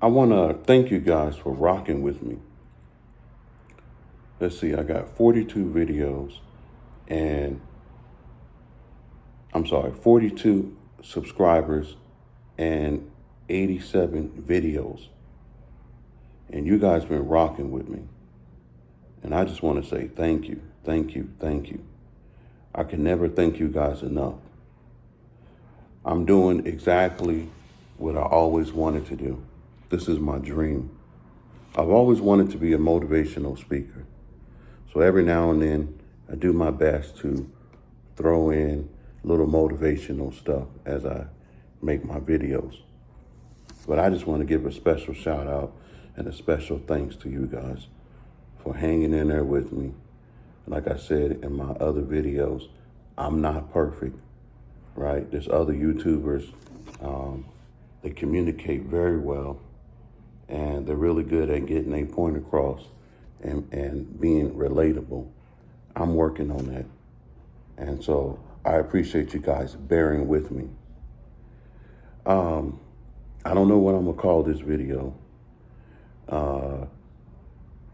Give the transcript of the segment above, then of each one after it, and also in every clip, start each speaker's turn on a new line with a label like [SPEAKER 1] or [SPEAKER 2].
[SPEAKER 1] I want to thank you guys for rocking with me. Let's see, I got 42 videos and 42 subscribers and 87 videos. And you guys been rocking with me. And I just want to say thank you, thank you, thank you. I can never thank you guys enough. I'm doing exactly what I always wanted to do. This is my dream. I've always wanted to be a motivational speaker. So every now and then I do my best to throw in little motivational stuff as I make my videos. But I just want to give a special shout out and a special thanks to you guys for hanging in there with me. Like I said in my other videos, I'm not perfect, right? There's other YouTubers, they communicate very well and they're really good at getting a point across and being relatable. I'm working on that. And so I appreciate you guys bearing with me. I don't know what I'm gonna call this video.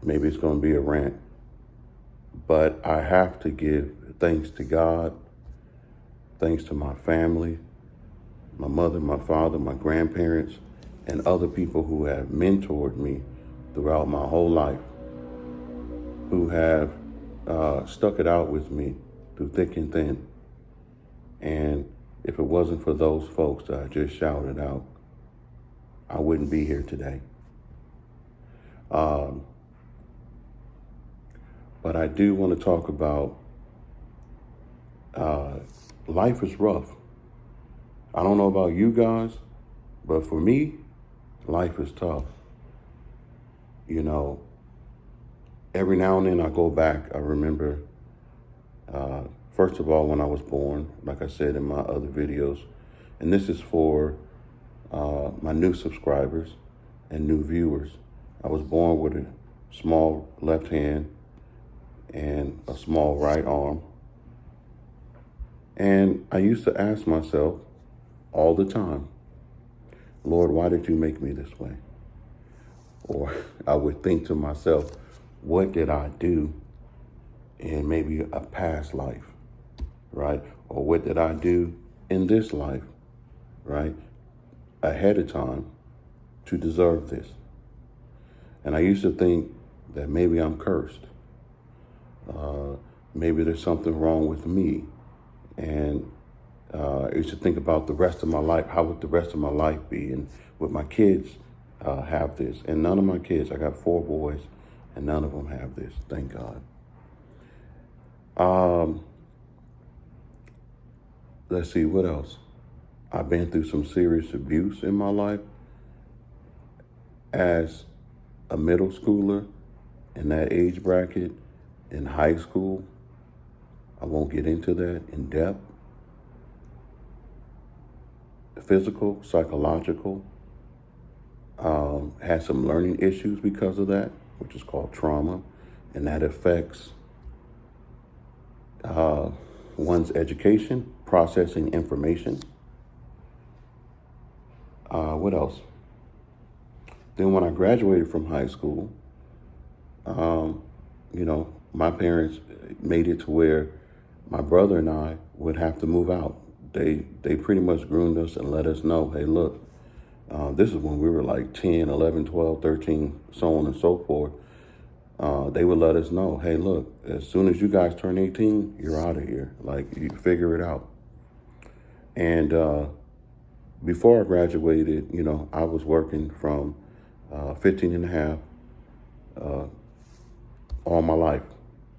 [SPEAKER 1] Maybe it's gonna be a rant, but I have to give thanks to God, thanks to my family, my mother, my father, my grandparents, and other people who have mentored me throughout my whole life, who have stuck it out with me through thick and thin. And if it wasn't for those folks that I just shouted out, I wouldn't be here today. But I do want to talk about life is rough. I don't know about you guys, but for me, life is tough. You know, every now and then I go back, I remember, first of all, when I was born, like I said in my other videos, and this is for my new subscribers and new viewers. I was born with a small left hand and a small right arm. And I used to ask myself all the time, Lord, why did you make me this way? Or I would think to myself, what did I do in maybe a past life, right? Or what did I do in this life, right? Ahead of time to deserve this. And I used to think that maybe I'm cursed. Maybe there's something wrong with me. And I used to think about the rest of my life. How would the rest of my life be? And would my kids have this? And none of my kids, I got 4 boys, and none of them have this, thank God. Let's see, what else? I've been through some serious abuse in my life as a middle schooler in that age bracket, in high school. I won't get into that in depth. Physical, psychological, had some learning issues because of that, which is called trauma, and that affects one's education, processing information. What else? Then when I graduated from high school, my parents made it to where my brother and I would have to move out. They pretty much groomed us and let us know, hey, look, this is when we were like 10, 11, 12, 13, so on and so forth. They would let us know, hey, look, as soon as you guys turn 18, you're out of here. Like, you figure it out. And before I graduated, I was working from 15 and a half all my life,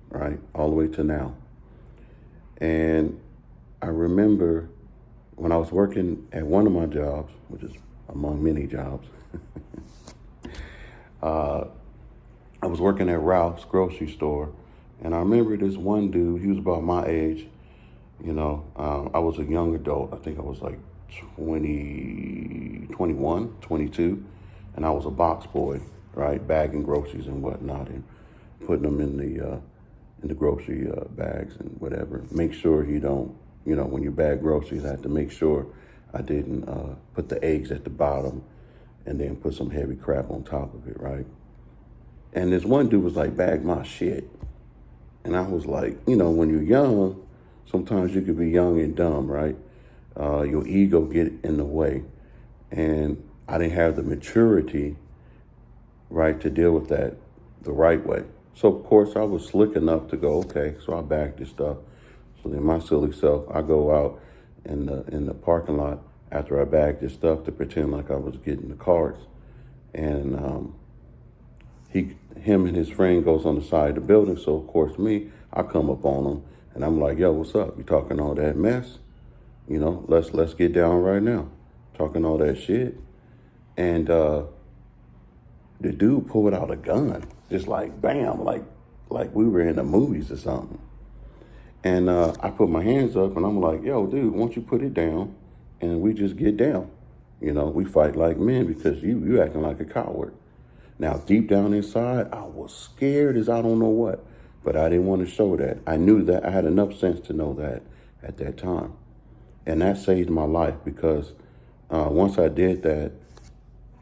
[SPEAKER 1] right? All the way to now. And I remember when I was working at one of my jobs, which is among many jobs, I was working at Ralph's grocery store. And I remember this one dude, he was about my age. I was a young adult. I think I was like 21, 22. And I was a box boy, right? Bagging groceries and whatnot and putting them in the grocery bags and whatever. Make sure you don't, when you bag groceries, I had to make sure I didn't put the eggs at the bottom and then put some heavy crap on top of it, right? And this one dude was like, bag my shit. And I was like, when you're young, sometimes you could be young and dumb, right? Your ego get in the way. And I didn't have the maturity, right, to deal with that the right way. So, of course, I was slick enough to go, okay, so I bagged this stuff. So then my silly self, I go out in the parking lot after I bagged this stuff to pretend like I was getting the cards. And him and his friend goes on the side of the building. So, of course, I come up on him, and I'm like, yo, what's up? You talking all that mess? Let's get down right now. Talking all that shit. And the dude pulled out a gun, just like, bam, like we were in the movies or something. And I put my hands up, and I'm like, yo, dude, why don't you put it down, and we just get down. We fight like men because you acting like a coward. Now, deep down inside, I was scared as I don't know what, but I didn't want to show that. I knew that. I had enough sense to know that at that time. And that saved my life because once I did that,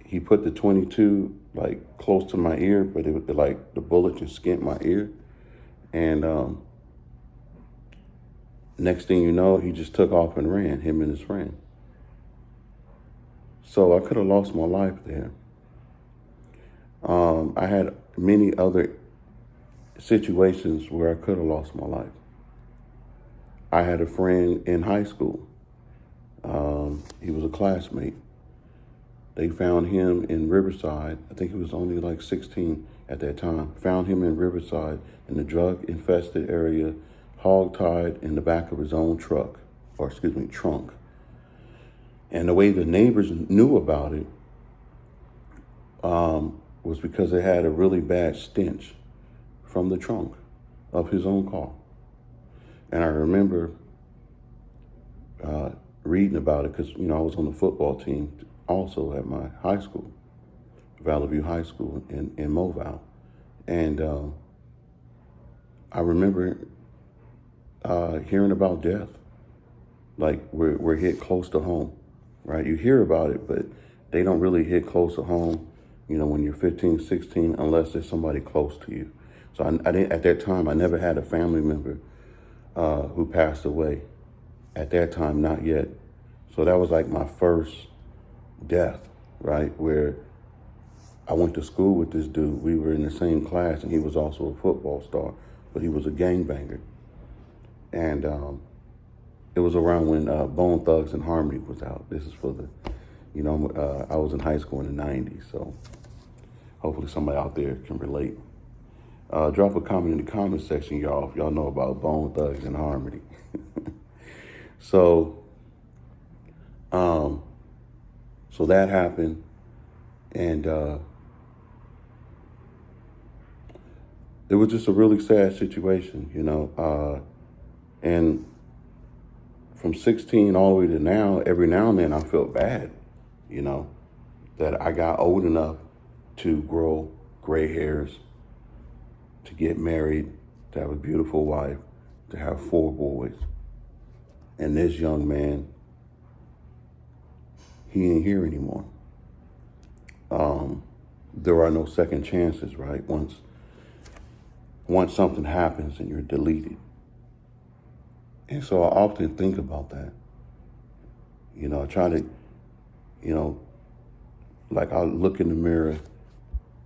[SPEAKER 1] he put the 22 like close to my ear, but it was like the bullet just skinned my ear. And next thing you know, he just took off and ran, him and his friend. So I could have lost my life there. I had many other situations where I could have lost my life. I had a friend in high school. He was a classmate. They found him in Riverside. I think he was only like 16 at that time. Found him in Riverside in the drug-infested area, hog-tied in the back of his own trunk. And the way the neighbors knew about it was because it had a really bad stench from the trunk of his own car. And I remember reading about it because, I was on the football team also at my high school, Valley View High School in Moval. And I remember hearing about death, like we're hit close to home, right? You hear about it, but they don't really hit close to home, when you're 15, 16, unless there's somebody close to you. So I didn't, at that time, I never had a family member who passed away. At that time, not yet. So that was like my first death, right? Where I went to school with this dude. We were in the same class, and he was also a football star, but he was a gangbanger. And it was around when Bone Thugs and Harmony was out. This is for the, I was in high school in the 90s, so hopefully somebody out there can relate. Drop a comment in the comment section, y'all, if y'all know about Bone Thugs and Harmony. So that happened, and it was just a really sad situation, and from 16 all the way to now, every now and then I felt bad, that I got old enough to grow gray hairs, to get married, to have a beautiful wife, to have 4 boys. And this young man, he ain't here anymore. There are no second chances, right? Once something happens and you're deleted. And so I often think about that. I try to, like I look in the mirror,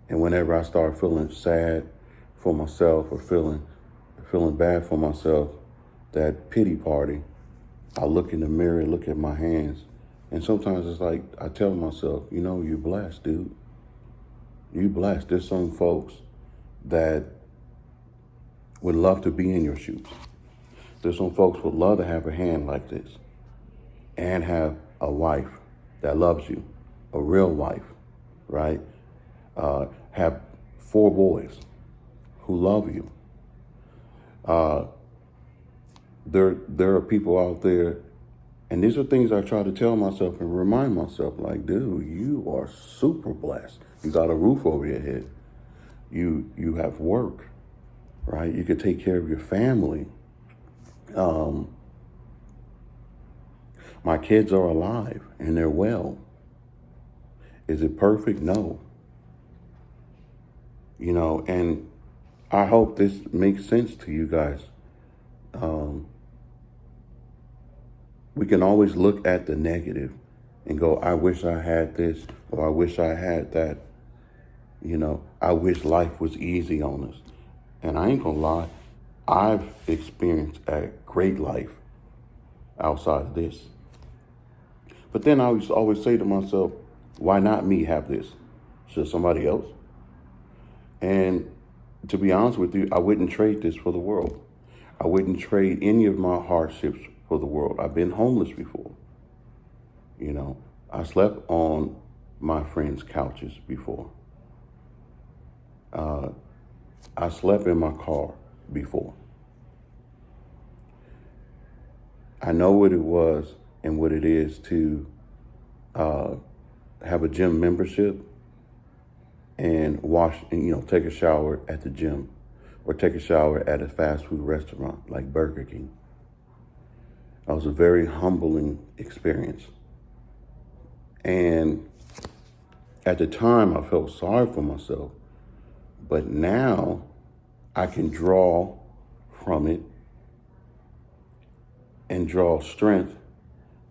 [SPEAKER 1] and whenever I start feeling sad for myself or feeling bad for myself, that pity party, I look in the mirror, look at my hands, and sometimes it's like I tell myself, you're blessed, dude. You blessed. There's some folks that would love to be in your shoes. There's some folks would love to have a hand like this and have a wife that loves you, a real wife, right? Have 4 boys who love you. There are people out there, and these are things I try to tell myself and remind myself, like, dude, you are super blessed. You got a roof over your head. You have work, right? You can take care of your family. My kids are alive and they're well. Is it perfect? No. And I hope this makes sense to you guys. We can always look at the negative and go, I wish I had this, or I wish I had that. I wish life was easy on us. And I ain't gonna lie, I've experienced a great life outside of this. But then I used to always say to myself, why not me have this? Should somebody else? And to be honest with you, I wouldn't trade this for the world. I wouldn't trade any of my hardships for the world. I've been homeless before. I slept on my friends' couches before. I slept in my car before. I know what it was and what it is to have a gym membership and take a shower at the gym or take a shower at a fast food restaurant like Burger King. That was a very humbling experience. And at the time, I felt sorry for myself. But now I can draw from it and draw strength,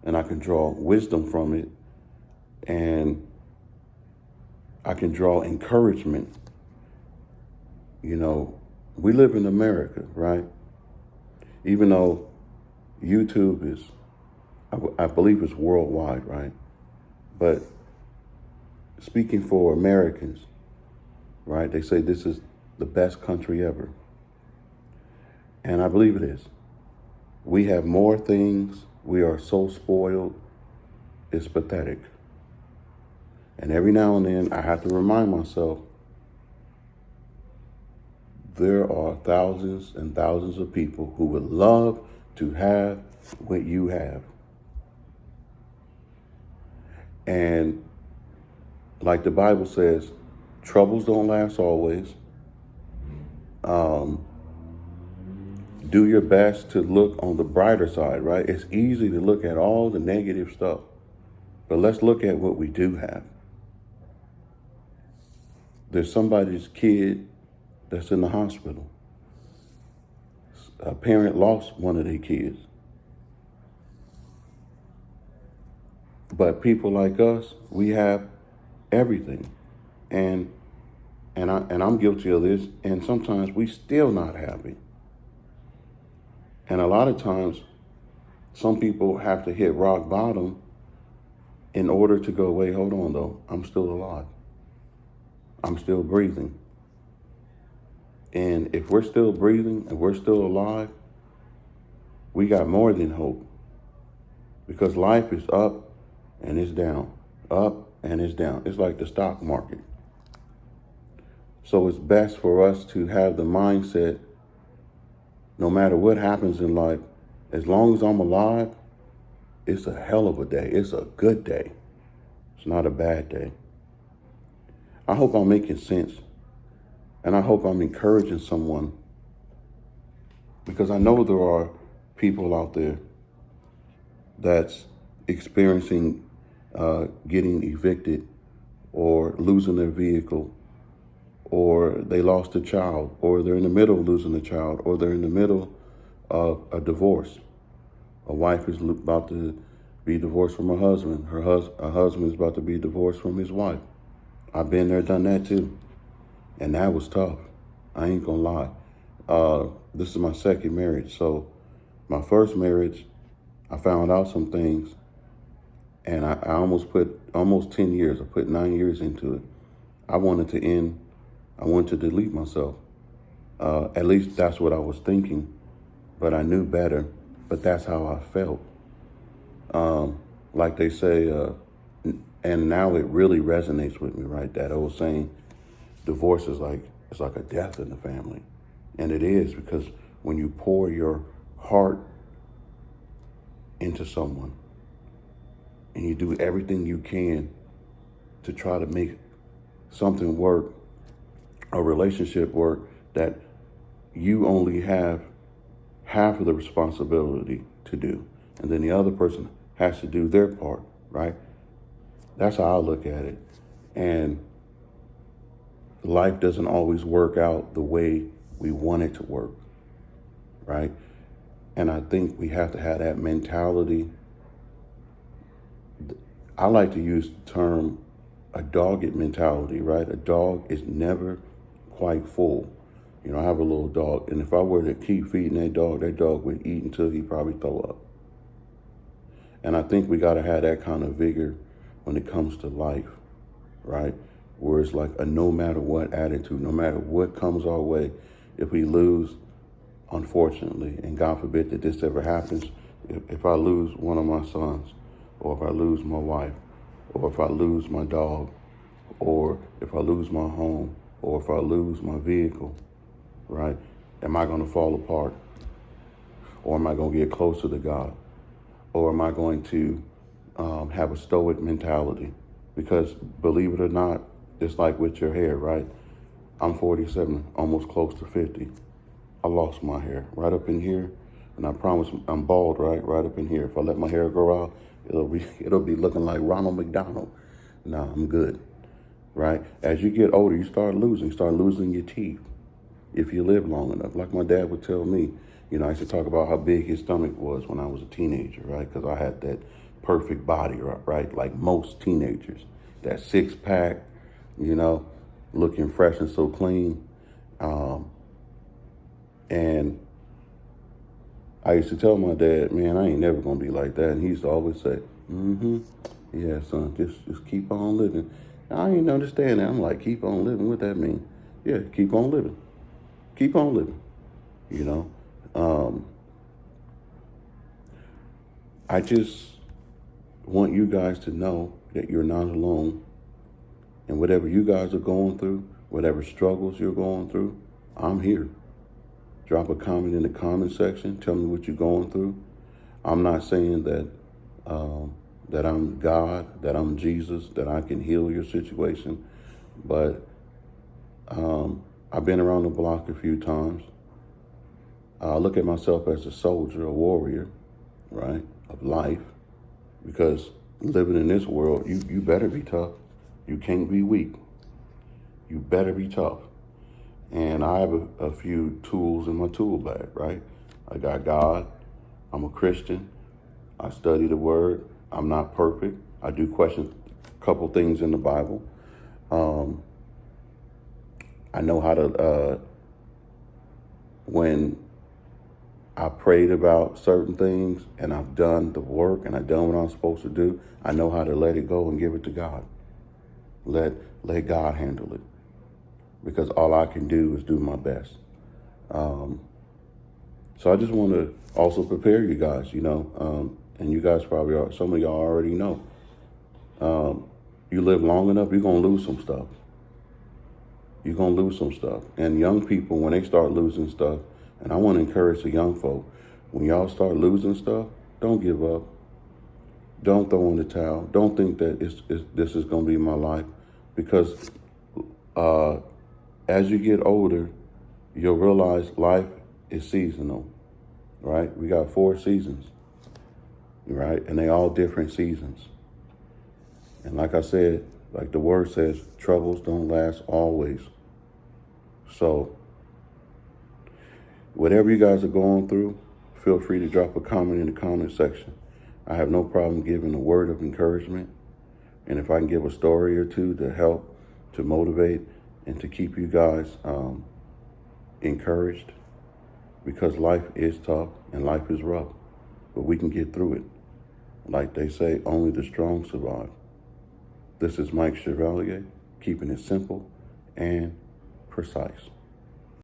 [SPEAKER 1] and I can draw wisdom from it, and I can draw encouragement. We live in America, right? Even though YouTube is, I believe it's worldwide, right? But speaking for Americans, right, they say this is the best country ever. And I believe it is. We have more things. We are so spoiled. It's pathetic. And every now and then I have to remind myself, there are thousands and thousands of people who would love to have what you have. And like the Bible says, troubles don't last always. Do your best to look on the brighter side, right? It's easy to look at all the negative stuff, but let's look at what we do have. There's somebody's kid that's in the hospital. A parent lost one of their kids. But people like us, we have everything. And I'm guilty of this, and sometimes we still not happy. And a lot of times, some people have to hit rock bottom in order to go, wait, hold on though, I'm still alive. I'm still breathing. And if we're still breathing and we're still alive, we got more than hope. Because life is up and it's down, up and it's down. It's like the stock market. So it's best for us to have the mindset, no matter what happens in life, as long as I'm alive, it's a hell of a day. It's a good day. It's not a bad day. I hope I'm making sense. And I hope I'm encouraging someone, because I know there are people out there that's experiencing getting evicted or losing their vehicle, or they lost a child, or they're in the middle of losing a child, or they're in the middle of a divorce. A wife is about to be divorced from her husband. Her husband is about to be divorced from his wife. I've been there, done that too. And that was tough. I ain't gonna lie. This is my second marriage. So my first marriage, I found out some things, and I almost put 10 years. I put 9 years into it. I wanted to end. I wanted to delete myself. At least that's what I was thinking, but I knew better. But that's how I felt. Like they say, and now it really resonates with me, right? That old saying, divorce is it's like a death in the family. And it is, because when you pour your heart into someone and you do everything you can to try to make something work, a relationship work, that you only have half of the responsibility to do, and then the other person has to do their part, right? That's how I look at it. And life doesn't always work out the way we want it to work, right? And I think we have to have that mentality. I like to use the term a dogged mentality, right? A dog is never quite full. You know, I have a little dog, and if I were to keep feeding that dog would eat until he probably throw up. And I think we got to have that kind of vigor when it comes to life, right? Where it's like a no matter what attitude, no matter what comes our way. If we lose, unfortunately, and God forbid that this ever happens, if I lose one of my sons, or if I lose my wife, or if I lose my dog, or if I lose my home, or if I lose my vehicle, right? Am I going to fall apart? Or am I going to get closer to God? Or am I going to have a stoic mentality? Because believe it or not, it's like with your hair, right? I'm 47, almost close to 50. I lost my hair right up in here, and I promise I'm bald, right up in here. If I let my hair grow out, it'll be looking like Ronald McDonald. Nah, I'm good, right? As you get older, you start losing your teeth. If you live long enough, like my dad would tell me, you know, I used to talk about how big his stomach was when I was a teenager, right? Because I had that perfect body, right? Like most teenagers, that 6-pack, you know, looking fresh and so clean. And I used to tell my dad, man, I ain't never gonna be like that. And he used to always say, yeah, son, just keep on living. I ain't understand that. I'm like, keep on living, what that mean? Yeah, keep on living. Keep on living, you know. I just want you guys to know that you're not alone. And whatever you guys are going through, whatever struggles you're going through, I'm here. Drop a comment in the comment section. Tell me what you're going through. I'm not saying that that I'm God, that I'm Jesus, that I can heal your situation. But I've been around the block a few times. I look at myself as a soldier, a warrior, right, of life. Because living in this world, you better be tough. You can't be weak. You better be tough. And I have a few tools in my tool bag, right? I got God. I'm a Christian. I study the Word. I'm not perfect. I do question a couple things in the Bible. I know how to, when I prayed about certain things and I've done the work and I've done what I'm supposed to do, I know how to let it go and give it to God. Let God handle it. Because all I can do is do my best. So I just want to also prepare you guys, you know, and you guys probably are, some of y'all already know. You live long enough, you're going to lose some stuff. You're going to lose some stuff. And young people, when they start losing stuff, and I want to encourage the young folk, when y'all start losing stuff, don't give up. Don't throw in the towel. Don't think that this is going to be my life. Because as you get older, you'll realize life is seasonal, right? We got 4 seasons, right? And they all different seasons. And like I said, like the word says, troubles don't last always. So whatever you guys are going through, feel free to drop a comment in the comment section. I have no problem giving a word of encouragement. And if I can give a story or two to help, to motivate, and to keep you guys encouraged, because life is tough and life is rough, but we can get through it. Like they say, only the strong survive. This is Mike Chevalier, keeping it simple and precise.